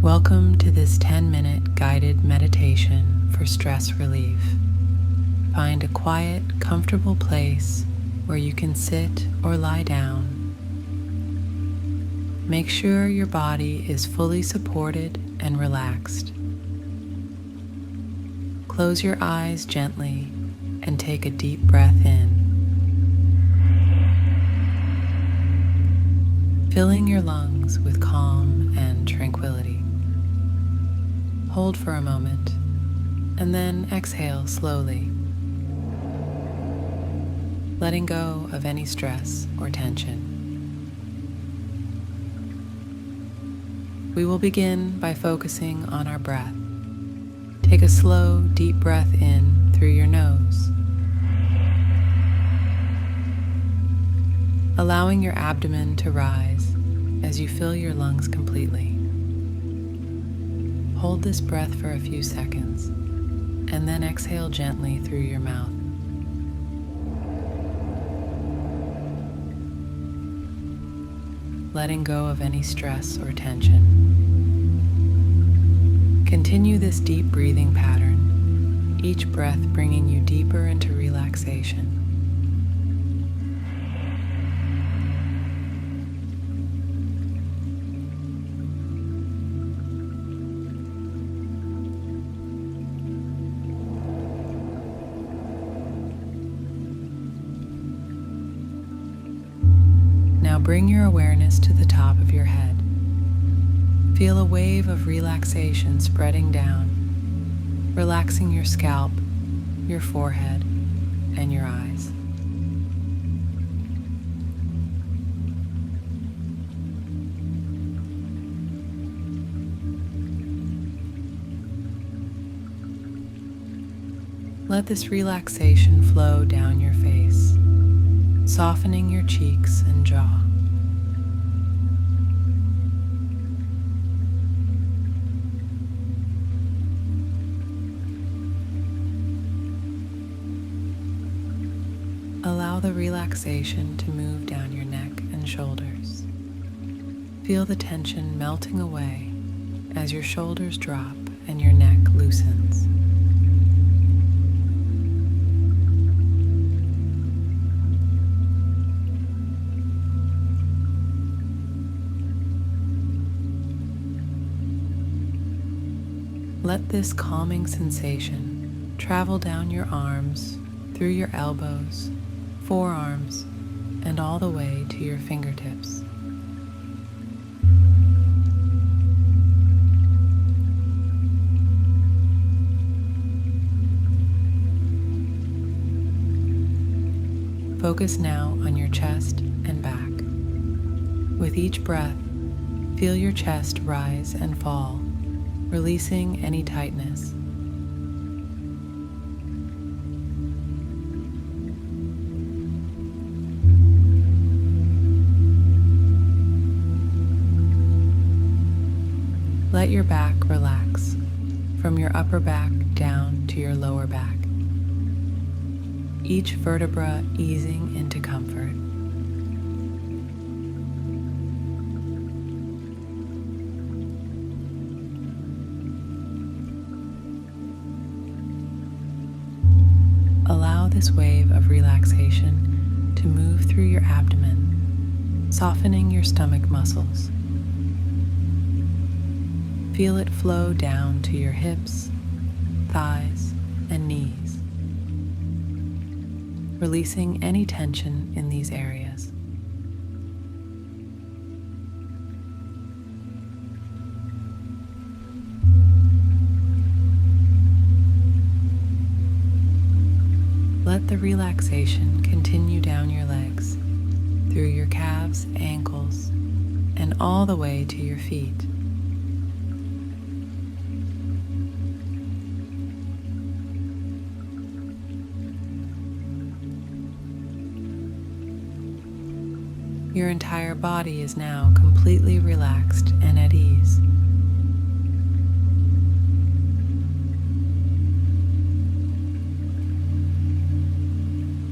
Welcome to this 10-minute guided meditation for stress relief. Find a quiet, comfortable place where you can sit or lie down. Make sure your body is fully supported and relaxed. Close your eyes gently and take a deep breath in, filling your lungs with calm and tranquility. Hold for a moment and then exhale slowly, letting go of any stress or tension. We will begin by focusing on our breath. Take a slow, deep breath in through your nose, allowing your abdomen to rise as you fill your lungs completely. Hold this breath for a few seconds and then exhale gently through your mouth. Letting go of any stress or tension. Continue this deep breathing pattern, each breath bringing you deeper into relaxation. Now bring your awareness to the top of your head. Feel a wave of relaxation spreading down, relaxing your scalp, your forehead, and your eyes. Let this relaxation flow down your face, softening your cheeks and jaw. Allow the relaxation to move down your neck and shoulders. Feel the tension melting away as your shoulders drop and your neck loosens. Let this calming sensation travel down your arms, through your elbows, forearms, and all the way to your fingertips. Focus now on your chest and back. With each breath, feel your chest rise and fall, releasing any tightness. Let your back relax, from your upper back down to your lower back, each vertebra easing into comfort. Allow this wave of relaxation to move through your abdomen, softening your stomach muscles. Feel it flow down to your hips, thighs, and knees, releasing any tension in these areas. Let the relaxation continue down your legs, through your calves, ankles, and all the way to your feet. Your entire body is now completely relaxed and at ease.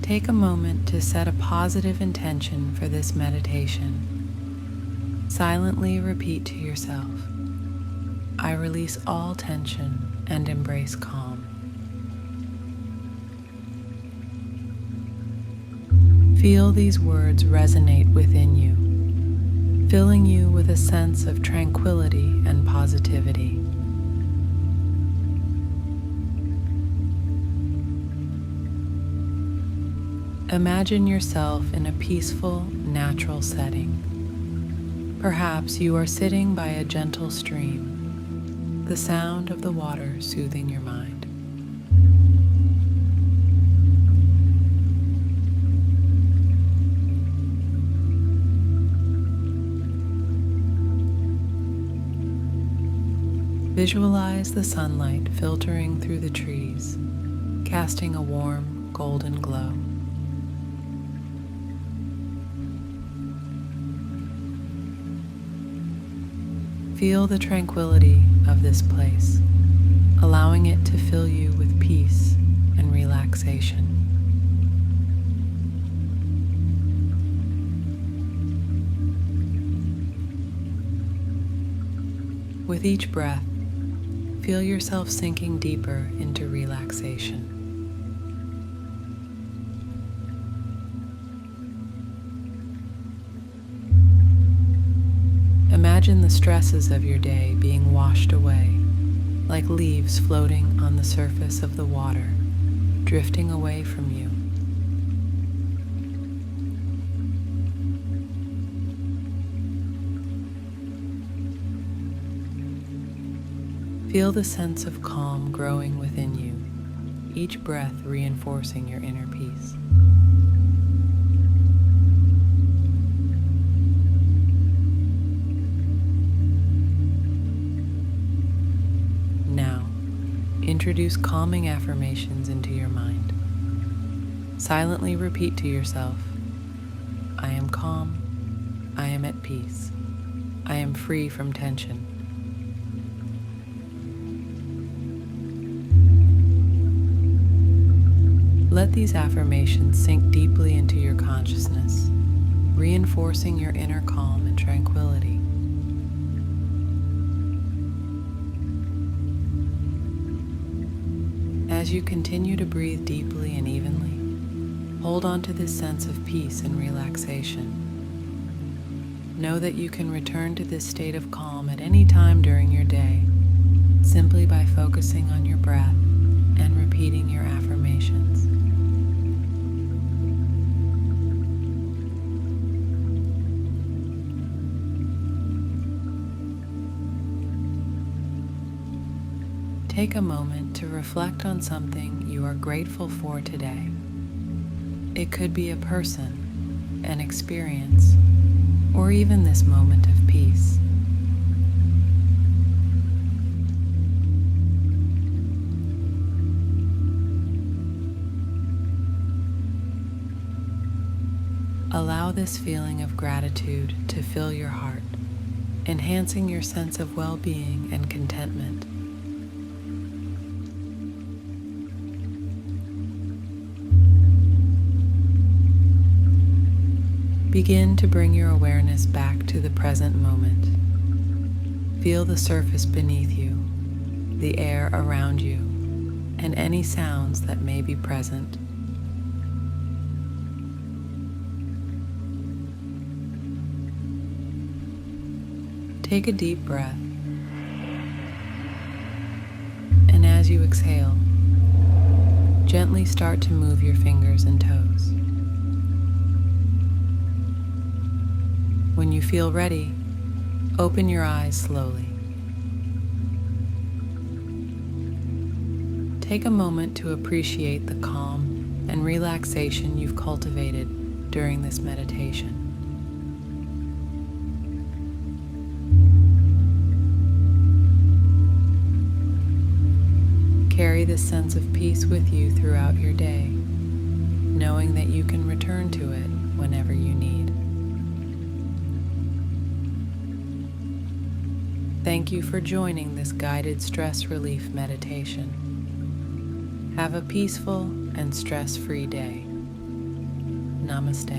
Take a moment to set a positive intention for this meditation. Silently repeat to yourself, I release all tension and embrace calm. Feel these words resonate within you, filling you with a sense of tranquility and positivity. Imagine yourself in a peaceful, natural setting. Perhaps you are sitting by a gentle stream, the sound of the water soothing your mind. Visualize the sunlight filtering through the trees, casting a warm, golden glow. Feel the tranquility of this place, allowing it to fill you with peace and relaxation. With each breath, feel yourself sinking deeper into relaxation. Imagine the stresses of your day being washed away, like leaves floating on the surface of the water, drifting away from you. Feel the sense of calm growing within you, each breath reinforcing your inner peace. Now, introduce calming affirmations into your mind. Silently repeat to yourself, I am calm, I am at peace, I am free from tension. Let these affirmations sink deeply into your consciousness, reinforcing your inner calm and tranquility. As you continue to breathe deeply and evenly, hold on to this sense of peace and relaxation. Know that you can return to this state of calm at any time during your day, simply by focusing on your breath and repeating your affirmations. Take a moment to reflect on something you are grateful for today. It could be a person, an experience, or even this moment of peace. Allow this feeling of gratitude to fill your heart, enhancing your sense of well-being and contentment. Begin to bring your awareness back to the present moment. Feel the surface beneath you, the air around you, and any sounds that may be present. Take a deep breath, and as you exhale, gently start to move your fingers and toes. When you feel ready, open your eyes slowly. Take a moment to appreciate the calm and relaxation you've cultivated during this meditation. Carry this sense of peace with you throughout your day, knowing that you can return to it whenever you need. Thank you for joining this guided stress relief meditation. Have a peaceful and stress-free day. Namaste.